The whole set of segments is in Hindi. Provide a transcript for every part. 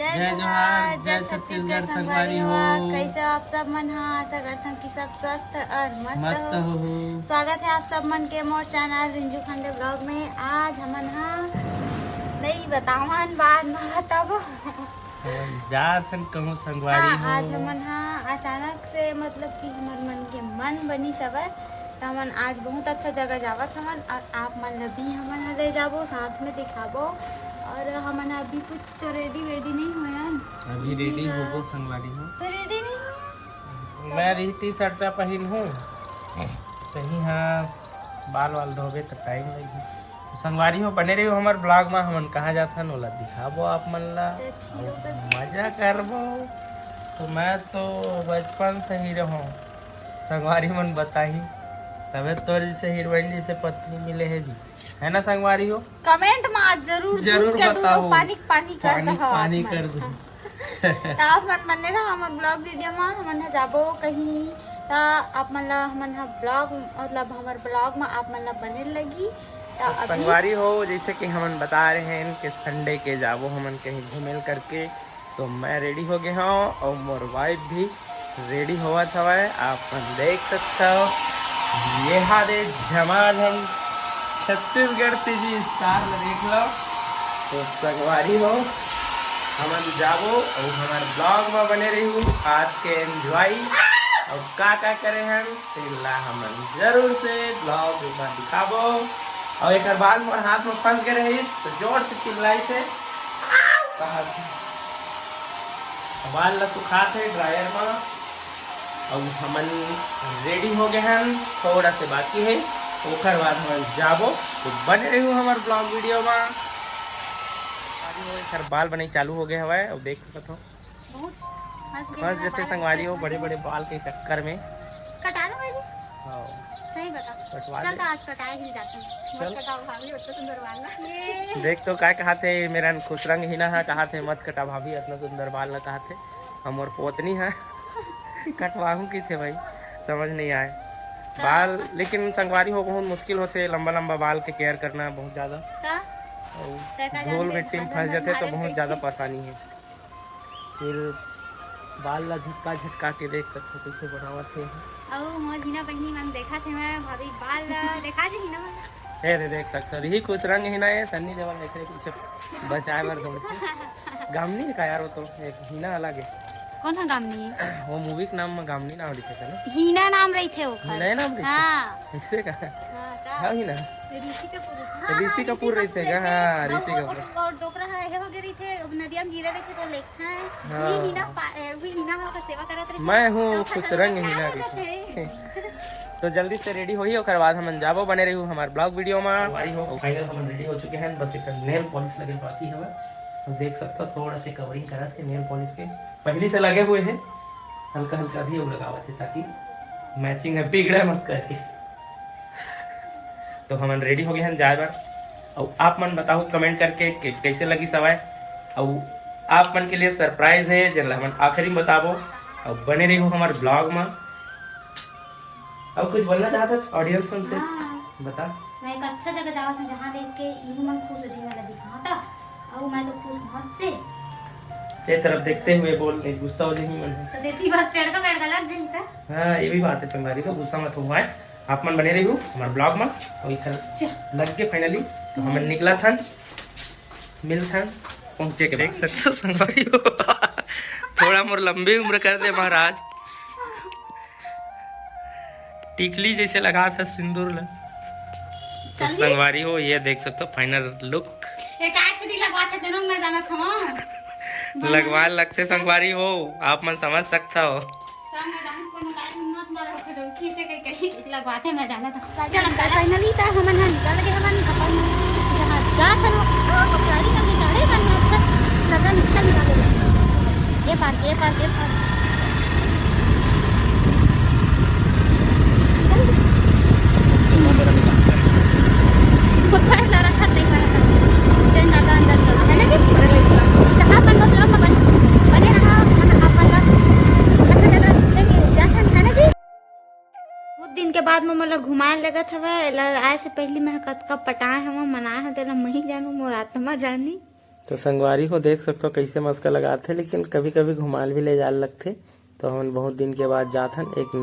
जय जोहार, जय छत्तीसगढ़ संगवारी हो। कैसे हो आप सब मन? हाँ, आशा करता हूँ कि सब स्वस्थ और मस्त हो। स्वागत है आप सब मन के मोर चैनल रिंजू खंडे ब्लॉग में। आज हमन नहीं बतावन बाद में बताबो जाथन कहूँ संगवारी हो। आज हमन अचानक से मतलब कि हमार मन के मन बनी सबर तो हमन आज बहुत अच्छा जगह जावत हमन और आप मन भी हमन ले जाबो, साथ में दिखाबो। और हमन अभी कुछ तो रेडी वेडी नहीं हुए। अभी रेडी हो संगवारी हो तो रेडी नहीं हुए। मैं भी टी शर्ट पहन हूँ कहीं। हाँ, बाल वाल धोबे तो टाइम लगी। संगवारी हो बने रही हो हमारे ब्लॉग में। हमन कहाँ जाता है ओला दिखाबो आप मन ला, मजा करबो। तो मैं तो बचपन से ही रहूँ संगवारी मन बताही, तबे तोर जैसे हीरोइन जैसे पत्नी मिले है जी, है ना संगवारी हो? कमेंट में आज जरूर बताओ। पानी कर दो, पानी कर दो। तो आप मन बने रहा हमारे ब्लॉग वीडियो में। हमन जाबो कहीं तो आप मन ला हमन ब्लॉग मतलब हमारे ब्लॉग में आप मन ला बने लगी। तो संगवारी हो जैसे कि हमन बता रहे हैं कि संडे के जाबो हमन कहीं घूमेल करके। तो मैं रेडी हो गया हूँ और मोर वाइफ भी रेडी हुआ था। आप देख सकते हो ये हादे जमाल हम छत्तीसगढ़ से जी स्टार देख लो। तो संगवारी हो हमन जाबो और हमारे ब्लॉग में बने रही हूँ आज के एंजॉय और का करे हम तेला हमन जरूर से ब्लॉग में दिखाबो। और एक बाद मोर हाथ में फंस गए रही तो जोर से चिल्लाई से बाल ला सुखाते ड्रायर में। और हमन रेडी हो गए हैं, थोड़ा से बाकी है ओकर बाद हम जाबो। तो बने रही हूँ हमारे ब्लॉग वीडियो में। बाल बने चालू हो गए हवा और देख सकते हो फंस जाते संगवारी हो बड़े बड़े बाल के चक्कर में। कटाना भाई सही बता चल आज कटाए ही जाते हैं। मत कटाओ भाभी, उतना सुंदर बाल ना। देख तो क्या कहा थे मेरा खुश रंग ही ना है, कहा थे मत कटा भाभी इतना सुंदर बाल ना, कहा थे हम और पोतनी है कटवाहू की थे भाई, समझ नहीं आए बाल। लेकिन संगवारी हो बहुत मुश्किल होते, लंबा लंबा बाल के केयर करना बहुत ज़्यादा। धूल मिट्टी में फंस जाते तो बहुत ज़्यादा परेशानी है। फिर बाल ला झटका के देख सकते कैसे बनावत है। देख सकते यही कुछ रंग ही ना है सन्नी देवल देख रहे कुछ बचाए बर गामनी का यार। वो तो एक हीना अलग है। कौन है गामनी? वो मूवी के नाम में गामनी नाम लिखे थे ना, हीना नाम रही थे वो हीना नाम हाँ इससे का हाँ हीना ऋषि कपूर रही थे। हाँ ऋषि कपूर और डोकरा है हो गई थे नदिया में गिरे रहे थे तो लेखा है हीना का सेवा करत रहे। मैं हूँ खुश रंग हीना की। तो जल्दी से रेडी होइए और बाद हम जाबो बने रही हूँ हमारे ब्लॉग वीडियो में। फाइनल हम रेडी हो चुके हैं, बस एक नेल पॉलिश लगे बाकी है। तो देख सकते हो थोड़ा से कवरिंग करा थे नेल पॉलिश के, पहले से लगे हुए हैं, हल्का हल्का भी वो लगावा थे ताकि मैचिंग है बिगड़े मत करके। तो हम रेडी हो गए हैं जाए बार। और आप मन बताओ कमेंट करके कि कैसे लगी सवाए। और आप मन के लिए सरप्राइज है जन हम आखिरी में बताबो। और बने रही हो हमारे ब्लॉग में। अब कुछ बोलना चाहता है ऑडियंस से? बता। मैं एक अच्छा जगह जावा था जहाँ देख के यही मन खुश हो जाए वाला दिखा था और मैं तो खुश बहुत से ये तरफ देखते हुए बोल नहीं गुस्सा हो जाए मन तो देती बस पेड़ का लग जाता। हाँ ये भी बात है संगवारी को गुस्सा मत हुआ है। आप मन बने रही हो हमारे ब्लॉग में और इधर लग के फाइनली तो हम निकला था मिल था पहुंचे के देख सकते हो संगवारी हो थोड़ा मोर लंबी उम्र कर दे महाराज, टिकली जैसे लगा था सिंदूर ला। तो संगवारी हो ये देख सकते हो फाइनल लुक लगवा लगते संगवारी हो आप मन समझ सकता हो। लगवाते मैं जाना था। चल फाइनली था हम निकल गए हम अपन जहाँ जा था गाड़ी करके गाड़ी करना अच्छा लगा चल निकाले ये पार के बाद में मतलब घुमाए लगा था आए से पहले मैं कब पटाए हम मनाए हैं तेरा मही जानू मोर आत्मा जानी तो संगवारी हो देख सकते हो कैसे मस्का लगाते, लेकिन कभी कभी घुमाल भी ले जाल लगते। तो हम बहुत दिन के बाद जात हन एक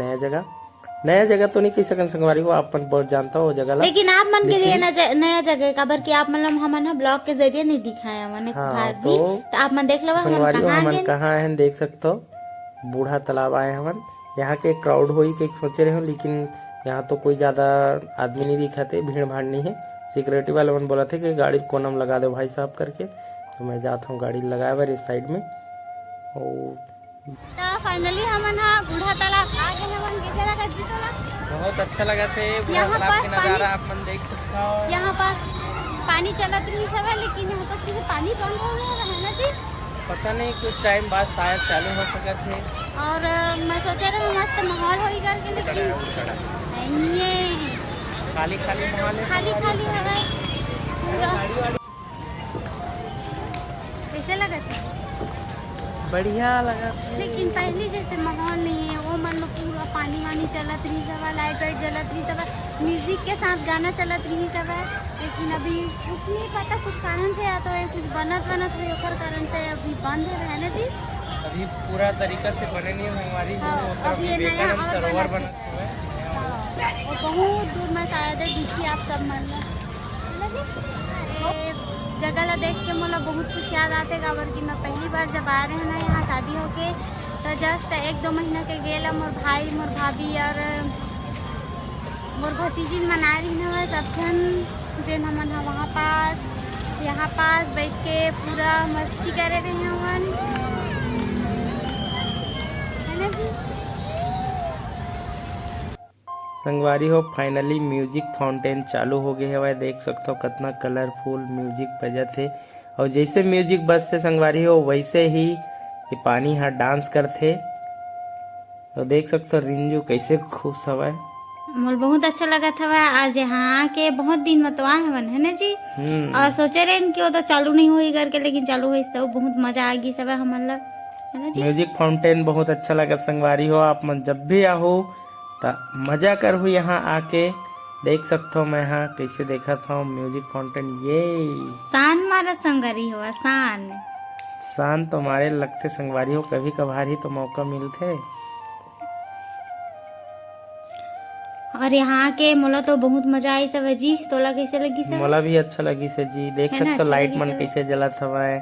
नया जगह तो नहीं कह सकन संगवारी हो, आप बहुत जानता हो वो जगह ला। लेकिन आप मन के लिए नया जगह काबर कि आप मतलब हमन ब्लॉग के जरिए नहीं दिखाए हमन एक बार भी, तो आप मन देख लो संगवारी हो हमन कहाँ हैं देख सकते हो। बूढ़ा तालाब आए हमन, यहाँ के क्राउड होई के सोचे रहे हो, लेकिन यहाँ तो कोई ज्यादा आदमी नहीं दिखाते, भीड़ भाड़ नहीं है। सिक्योरिटी वाले मन बोला थे कि गाड़ी कोनम लगा दो भाई साहब करके, तो मैं जाता हूँ गाड़ी लगाए बार इस साइड में। और तो फाइनली हमन हा बूढ़ा तालाब आ गए हमन के जगह जी तोला बहुत अच्छा लगा थे बूढ़ा तालाब के नजारा आप मन देख सकते हो। यहाँ पास पानी चलत रही सब है, लेकिन यहाँ पास किसी पानी बंद हो गया है ना जी, पता नहीं कुछ टाइम बाद शायद चालू हो सका थे। और मैं सोचे रहा मस्त माहौल होई करके, लेकिन ये खाली माहौल है, खाली हवा पूरा। कैसे लगा था? बढ़िया लगा। लेकिन पहले जैसे माहौल नहीं है, वो मान लो पूरा पानी वानी चलत रही सब, लाइट वाइट जलत रही सब, म्यूजिक के साथ गाना चलत रही सब है। लेकिन अभी कुछ नहीं पता, कुछ कारण से या तो कुछ बनत हुई ओकर कारण से अभी बंद है ना जी। अभी पूरा तरीका से बने नहीं हमारी अब ये नया सरोवर बना हुआ है और बहुत दूर में शायद है दिखी आप सब मन जगह ला देख के मोला बहुत कुछ याद आते काबर कि मैं पहली बार जब आ रहे हैं ना यहाँ शादी होके, तो जस्ट 1-2 महीना के गेला मोर भाई मोर भाभी और मोर भतीजी मना रही ना सब जन जिन हमन वहाँ पास यहाँ पास बैठ के पूरा मस्ती करे रहे हमन, है ना जी। संगवारी हो फाइनली म्यूजिक फाउंटेन चालू हो गए है, देख सकते हो कितना कलरफुल म्यूजिक बजत है। और जैसे म्यूजिक बजते संगवारी हो वैसे ही ये पानी यहाँ डांस करते। तो देख सकते हो रिंजू कैसे खुश हवा है। मोल बहुत अच्छा लगा था आज यहाँ आके, बहुत दिन में तो आए हवन है ना जी। और सोचे रहे कि वो तो चालू नहीं हुई करके, लेकिन चालू हुई तो बहुत मजा आ गई सब हमन ला, है ना जी। म्यूजिक फाउंटेन बहुत अच्छा लगा संगवारी हो, आप मन जब भी आओ तो मजा कर हो यहाँ आके। देख सकते हो मैं यहाँ कैसे देखा था म्यूजिक फाउंटेन। ये शान मारा संगवारी हो, शान तो हमारे लगते संगवारी हो, कभी कभार ही तो मौका मिलते। और यहाँ के मोला तो बहुत मजा आई सब जी। तोला कैसे लगी सब? मोला भी अच्छा लगी से जी। देख सकते हो लाइट मन कैसे जलत हवा है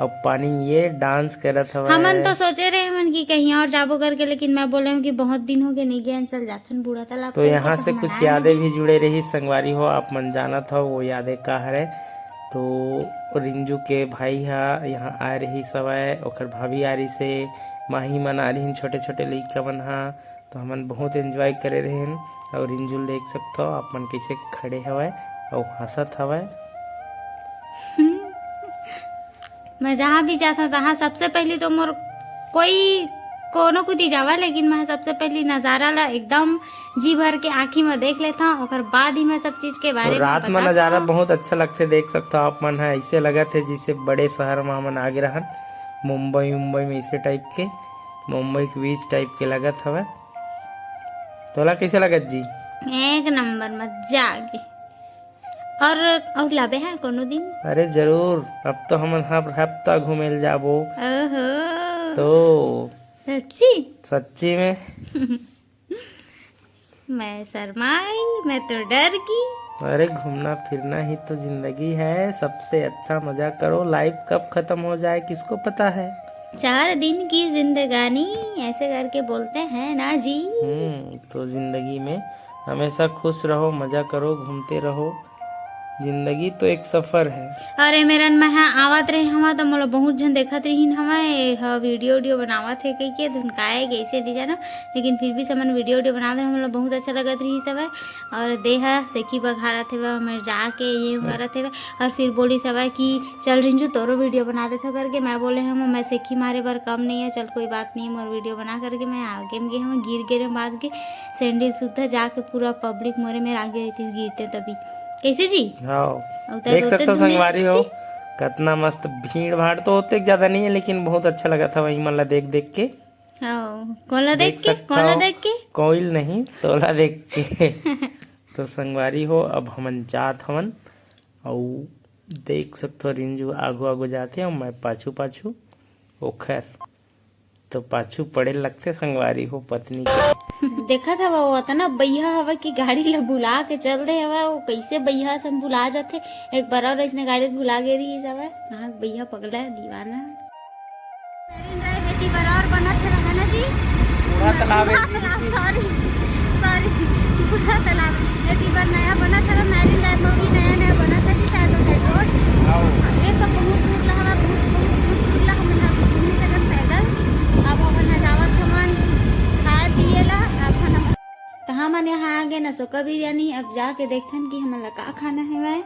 और पानी ये डांस करत हवा है। हमन तो सोचे रहे हमन कि कहीं और जाबो करके, लेकिन मैं बोले हूँ कि बहुत दिन हो गए नहीं गए, चल जाथन बूढ़ा तालाब। तो यहाँ से कुछ यादें भी जुड़े रही संगवारी हो, आप मन जाना था वो यादें का है। तो रिंजू के भाई यहाँ आ रही सब है, ओकर भाभी आ रही से, माही मन आ रही छोटे छोटे लइका मन हा। तो हमन बहुत एंजॉय करे रहे। और रिंजू देख सकते हो आप मन कैसे खड़े हवाए और हंसत हवाए। मैं जहाँ भी जाता तहाँ सबसे पहले तो मोर कोई कोनो कुदी जावा, लेकिन मैं सबसे पहले नजारा ला एकदम जी भर के आँखी में देख लेता हूँ, और बाद ही मैं सब चीज के बारे में रात में नजारा बहुत अच्छा लगते। देख सकते हो आप मन है, ऐसे लगा थे जिसे बड़े शहर में मन आगे रहन, मुंबई में ऐसे टाइप के, मुंबई के बीच टाइप के लगत हवे। तोला कैसे लगत जी? एक नंबर मजा आ गई। और लाबे हैं कोनो दिन? अरे जरूर, अब तो हम हफ्ता घूमेल जाबो। तो सच्ची में मैं शर्माई, मैं तो डर गई। अरे घूमना फिरना ही तो जिंदगी है, सबसे अच्छा मजा करो। लाइफ कब खत्म हो जाए किसको पता है। 4 दिन की जिंदगानी ऐसे करके बोलते हैं ना जी। तो जिंदगी में हमेशा खुश रहो, मजा करो, घूमते रहो। जिंदगी तो एक सफर है। अरे मेरन में आवत रहे हवा तो मोला बहुत जन देखत रही हवा वीडियो बनावत है कही के धुनकाए कैसे नहीं जाना, लेकिन फिर भी समन वीडियो बनाते रहे, मोला बहुत अच्छा लगत रही सब। और देहा सेखी बघारत है मैं जाके ये करत है, और फिर बोली सब कि चल रिंजू तोरो वीडियो बना देते करके। मैं बोले हम मैं सेखी मारे बार कम नहीं है, चल कोई बात नहीं, मोर वीडियो बना करके मैं आगे में गए हम गिर गिरे बाद के सैंडल सुधा जाके पूरा पब्लिक मोरे में आगे रहती गिरते तभी। कैसे जी? हाँ देख सकते हो संगवारी हो कितना मस्त भीड़ भाड़ तो होते ज्यादा नहीं है, लेकिन बहुत अच्छा लगा था वही मन ला देख के। कौन देख के? कोयल नहीं, तोला देख के। तो संगवारी हो अब हमन जात हवन और देख सकते हो रिंजू आगू आगू जाते और मैं पाछू पाछू ओखर तो पाछू पड़े लगते संगवारी हो पत्नी के। देखा था वो होता ना बैया हवा की गाड़ी ला बुला के चल दे हवा वो कैसे बैया सन भुला जाते। एक बार और इसने गाड़ी भुला गे रही सब वहाँ बैया पगला है दीवाना। मेरिन ड्राइव इतनी बार और बना था ना जी पूरा तालाब है सॉरी सॉरी पूरा तालाब इतनी बार नया बना था मेरिन ड्राइव में भी नया नया बना था जी शायद होते रोड ये तो बहुत दूर लगा बहुत बहुत बहुत दूर लगा हम घूमने लगा पैदल। अब अपन जावत हमन कुछ खाए पिए ला अपन तो हमन यहाँ आ गए ना सोका बिरयानी। अब जाके देखथन कि हमन ला का खाना है।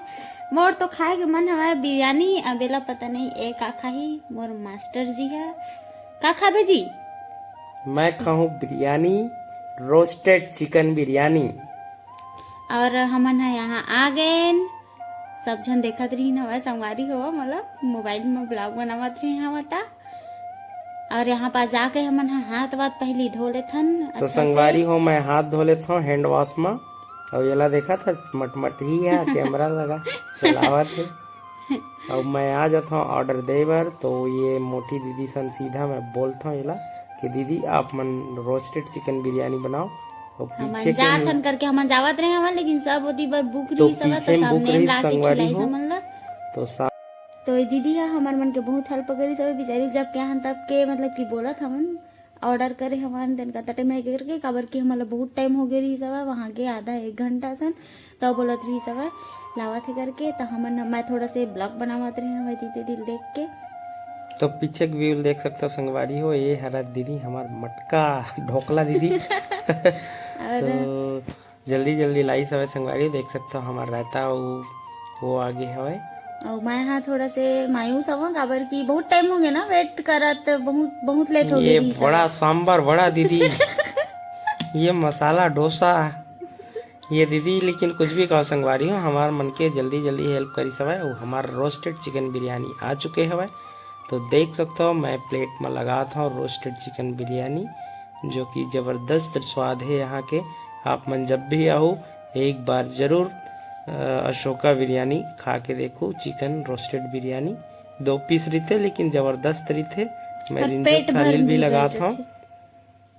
मोर तो खाए के मन है बिरयानी अबेला पता नहीं ए का खाही मोर मास्टर जी है का खाबे जी। मैं खाऊं बिरयानी रोस्टेड चिकन बिरयानी। और हमन है यहाँ आ गए सब जन देखत रही ना संगवारी हो मतलब मोबाइल में ब्लॉग बनावत रही हवा ता। और यहाँ पास जाके हमन हाथ वाथ पहली धो लेथन तो संगवारी हो मैं हाथ धो लेता हूँ हैंड वॉश में। और ये ला देखा था मटमट ही है कैमरा लगा चलावत है। और मैं आ जाता हूँ ऑर्डर दे बार तो ये मोटी दीदी सन सीधा मैं बोलता हूँ ये ला कि दीदी आप मन रोस्टेड चिकन बिरयानी बनाओ। और पीछे जाथन करके हमन जावत रहे हमन लेकिन सब होती बुक तो रही सब पीछे बुक सामने रही ला के संगवारी खिलाई हो समन ला तो ये दीदी है हमार मन के बहुत हेल्प करी सब बेचारी जब के यहाँ तब के मतलब कि बोलत हमन ऑर्डर करे हमारे दिन का तटे में करके काबर की हमारा बहुत टाइम हो गई रही सब वहाँ के आधा 1 घंटा सन तो बोलत रही सब लावा थे करके तो हमन मैं थोड़ा से ब्लॉग बनावत रही हमारे दीदी दिल देख के। तो पीछे की व्यू देख सकते हो संगवारी हो ये हरा दीदी हमार मटका ढोकला दीदी तो जल्दी जल्दी लाई सब संगवारी देख सकते हो हमार रहता वो आगे है। और मैं यहाँ थोड़ा से मायूस हूँ काबर की बहुत टाइम हो गया ना वेट करत बहुत बहुत लेट हो ये गई। बड़ा सांबर बड़ा दीदी ये मसाला डोसा ये दीदी लेकिन कुछ भी कहो संगवारी हो हमार मन के जल्दी जल्दी हेल्प करी सब है। हमारा रोस्टेड चिकन बिरयानी आ चुके हवे तो देख सकते हो मैं प्लेट में लगाता हूँ रोस्टेड चिकन बिरयानी जो कि ज़बरदस्त स्वाद है यहाँ के। आप मन जब भी आओ एक बार जरूर अशोका बिरयानी खा के देखो। चिकन रोस्टेड बिरयानी 2 पीस रहते लेकिन जबरदस्त रहते। मैं रिंजुक थाली भी लगाता हूँ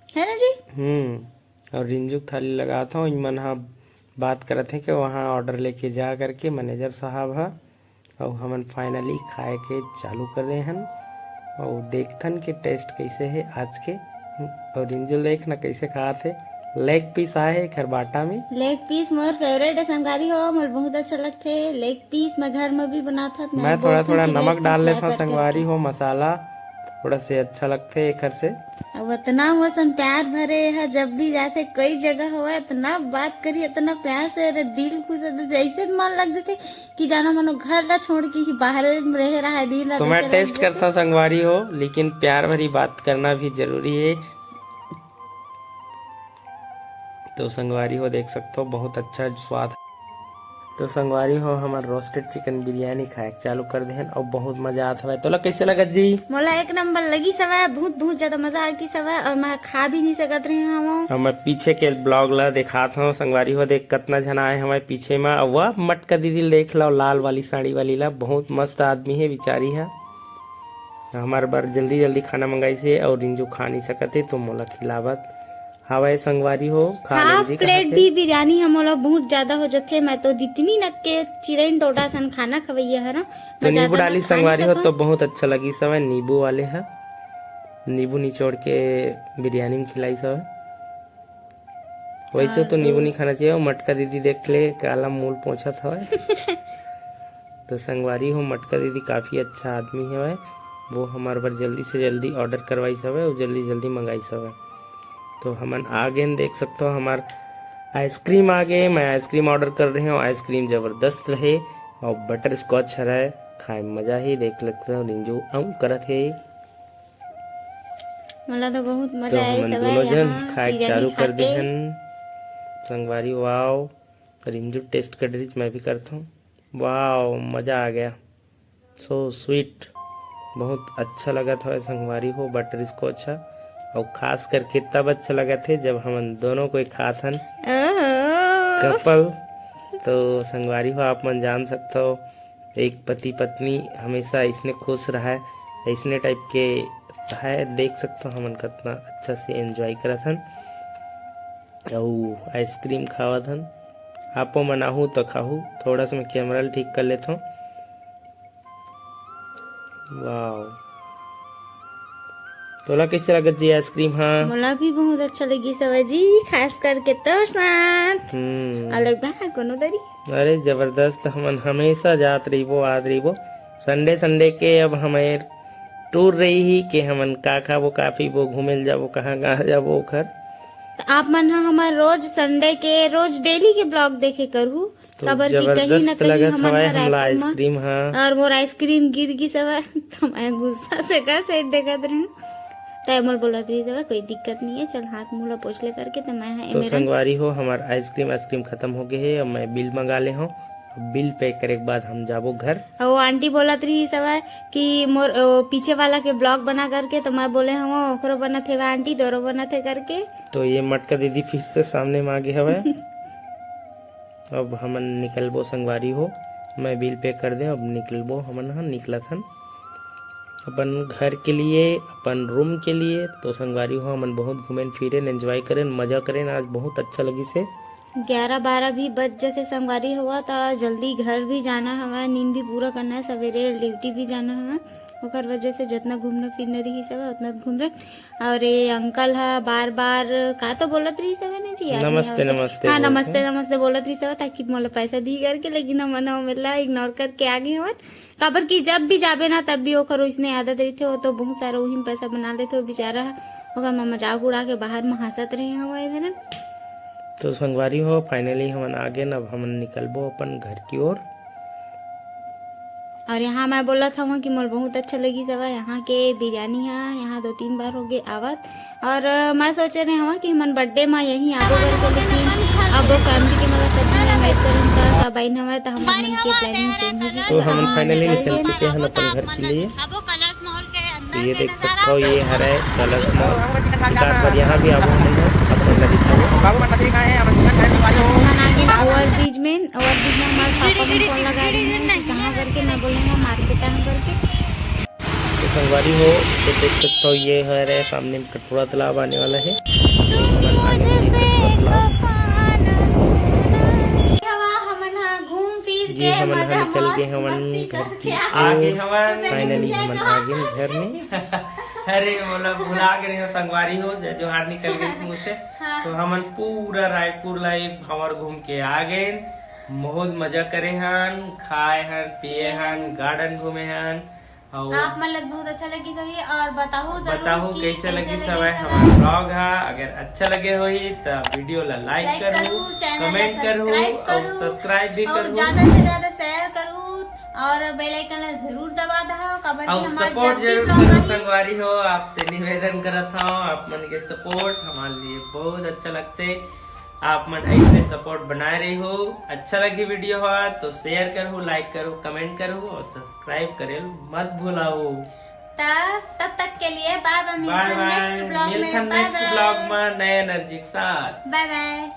है ना जी। और रिंजुक थाली लगाता हूँ मन हाँ बात करते हैं कि वहाँ ऑर्डर लेके जा करके मैनेजर साहब है और हमन फाइनली खाए के चालू कर रहे हैं और देखथन के टेस्ट कैसे है आज के। और रिंजल देखना कैसे खाते लेग पीस आए खरबाटा में। लेग पीस मोर फेवरेट है संगारी हो मोर बहुत अच्छा लगते है लेग पीस मैं घर में भी बनाता था। मैं थोड़ा थोड़ा नमक डाल लेता संगवारी हो मसाला थोड़ा से अच्छा लगते है घर से। अब इतना मोसन प्यार भरे है जब भी जाते कई जगह हुआ इतना बात करी इतना प्यार से अरे दिल खुश ऐसे मन लग जाते कि जाना मनो घर ला छोड़ के बाहर रह रहा है दिन। तो मैं टेस्ट करता संगवारी हो लेकिन प्यार भरी बात करना भी जरूरी है। तो संगवारी हो देख सकते हो बहुत अच्छा स्वाद। तो संगवारी हो हमारा रोस्टेड चिकन बिरयानी खाए चालू कर दे और बहुत मजा आता है। तो कैसे लगा जी? मोला 1 नंबर लगी सब बहुत बहुत ज्यादा मजा आ गई सब और मैं खा भी नहीं सकत रही हूँ। और मैं पीछे के ब्लॉग ला दिखाता हूँ संगवारी हो देख कितना जन आए हमारे पीछे में। वह मटका दीदी देख लो लाल वाली साड़ी वाली ला बहुत मस्त आदमी है बेचारी है। हमारे बार जल्दी जल्दी खाना मंगाई से और रिंजू खा नहीं सकते तो मोला खिलावत हवाए संगवारी हो खा हाफ प्लेट भी बिरयानी हमोला बहुत ज्यादा हो जाते। मैं तो जितनी नक के चिरन टोटा सन खाना खवैया है ना तो नींबू डाली संगवारी हो तो बहुत अच्छा लगी सब नींबू वाले है नींबू निचोड़ के बिरयानी में खिलाई सब। वैसे तो नींबू नहीं खाना चाहिए। मटका दीदी देख ले काला मूल पोछा था तो संगवारी हो मटका दीदी काफी अच्छा आदमी है वो हमारे बार जल्दी से जल्दी ऑर्डर करवाई सब है और जल्दी जल्दी मंगाई सब है। तो हमन आ गए देख सकते हो हमार आइसक्रीम आ गए। मैं आइसक्रीम ऑर्डर कर रहे हूँ आइसक्रीम जबरदस्त रहे और बटर स्कॉच है खाए मजा ही देख लगता है रिंजू करत है मला तो बहुत मजा आया सब दोनों जन खाए चालू कर दे संगवारी। वाओ रिंजू टेस्ट कर रही मैं भी करता हूँ। वाओ मजा आ गया सो स्वीट बहुत अच्छा लगा था संगवारी हो बटर स्कॉच है और खास करके तब अच्छा लगा थे जब हम दोनों कोई खाथन कपल। तो संगवारी हो आप मन जान सकते हो एक पति पत्नी हमेशा इसने खुश रहा है, इसने टाइप के है। देख सकते हो हमन कितना अच्छा से एंजॉय करत हन और आइसक्रीम खावत हन। आपो मनाहू तो खाहू। थोड़ा सा मैं कैमरा ठीक कर लेता हूँ। वाह, तोला कैसे लगत जी आइसक्रीम? हाँ, मोला भी बहुत अच्छा लगी सवा जी, खास करके तोर साथ अलग बा कोनो दरी। अरे जबरदस्त, हमन हमेशा जात रहीबो आत रहीबो। संडे संडे के अब हमें टूर रही ही कि हमन का खाबो का पीबो, घूमे जाबो कहाँ जाबो ओखर। तो आप मन हमार रोज संडे के रोज डेली के ब्लॉग देखे करू तो खबर की कहीं न कहीं हमला आइसक्रीम। हाँ, और मोर आइसक्रीम गिर गई सब तो मैं गुस्सा से कर साइड देखत रही हूँ। टाइमर बोलत रही सब कोई दिक्कत नहीं है, चल हाथ मुँह पोछ ले करके। तो मैं तो संगवारी हो हमार आइसक्रीम खत्म हो गए है। अब मैं बिल मंगा ले हूँ। बिल पे करे के बाद हम जाबो घर। वो आंटी बोलत रही सब कि मोर पीछे वाला के ब्लॉग बना करके। तो मैं बोले हम ओकरो बना थे आंटी दोरो बना थे करके। तो ये मटका दीदी फिर से सामने में आगे हवे। अब हमन निकलबो संगवारी हो। मैं बिल पे कर दे, अब निकलबो हमन। हाँ, निकलत हन अपन घर के लिए, अपन रूम के लिए। तो संगवारी हो हमन बहुत घूमेन फिरेन, एंजॉय करें, मजा करें। आज बहुत अच्छा लगी से 11-12 भी बज जाते संगवारी हुआ तो जल्दी घर भी जाना हवा, नींद भी पूरा करना है, सवेरे ड्यूटी भी जाना हवा। ओकर वजह से जितना घूमना फिरना रही सब उतना घूम रहे। और ये अंकल है बार बार का तो बोलत रही सब ने जी, नमस्ते नमस्ते। हाँ, नमस्ते नमस्ते बोलत रही सब ताकि मोला पैसा दी करके। लेकिन मन मिला इग्नोर करके आगे हवन। काबर की जब भी जाबे ना तब भी ओकर उसने आदत रही थे। वो तो बहुत सारा वही पैसा बना लेते। बेचारा ओकर मजाक उड़ा के बाहर में हंसत रहे हवा। तो संगवारी हो फाइनली हमन आगे न, अब हमन निकलबो अपन घर की ओर। और यहाँ मैं बोला था कि मोल बहुत अच्छा लगी सब यहाँ के बिरयानी है। यहाँ 2-3 बार हो गए आवत। और मैं सोच रहे हूँ कि मन बर्थडे में यहीं आबो करके। लेकिन अब फैमिली के मतलब सब इनवाइट करूँ सब आई हमें तो हम मन के प्लानिंग चेंज होगी। तो हम फाइनली निकल चुके हैं अपन घर के लिए। तो ये देख सकते हो ये हरे कलर्स मॉल पर यहाँ भी आबो हमन अपन ओवरब्रिज में हमारे पापा ने फोन लगा रहे हैं कहाँ करके। मैं बोलूँगा मार्केट आना करके। तो संगवारी हो तो देख सकते हो ये है सामने में कटोरा तालाब आने वाला है। ये हमन निकल गए हमन घर की आगे हमन फाइनली हमन आ गए घर में। अरे बोला भुला गए संगवारी हो जो हार निकल गई मुझसे। तो हमन पूरा रायपुर लाइक हमार घूम के आ गए। बहुत मजा करे हन, खाए हन, पिए हन, गार्डन घूमे हन। आप मतलब बहुत अच्छा लगी सही। और बताओ कैसे लगी सब हमारा ब्लॉग है। अगर अच्छा लगे हो तो वीडियो ला लाइक करू, कमेंट करू और सब्सक्राइब भी करू, ज्यादा से ज्यादा शेयर करू और बेल आइकन जरूर दबा दो। और सपोर्ट जरूर करो संगवारी हो। आपसे निवेदन करत हूँ, आप मन के सपोर्ट हमारे लिए बहुत अच्छा लगते। आप मन ऐसे सपोर्ट बनाए रही हो। अच्छा लगी वीडियो हो तो शेयर करो, लाइक करो, कमेंट करो और सब्सक्राइब करे मत भूलाओ। तब तक के लिए बाय बाय। नेक्स्ट ब्लॉग में नए एनर्जी के साथ। Bye bye.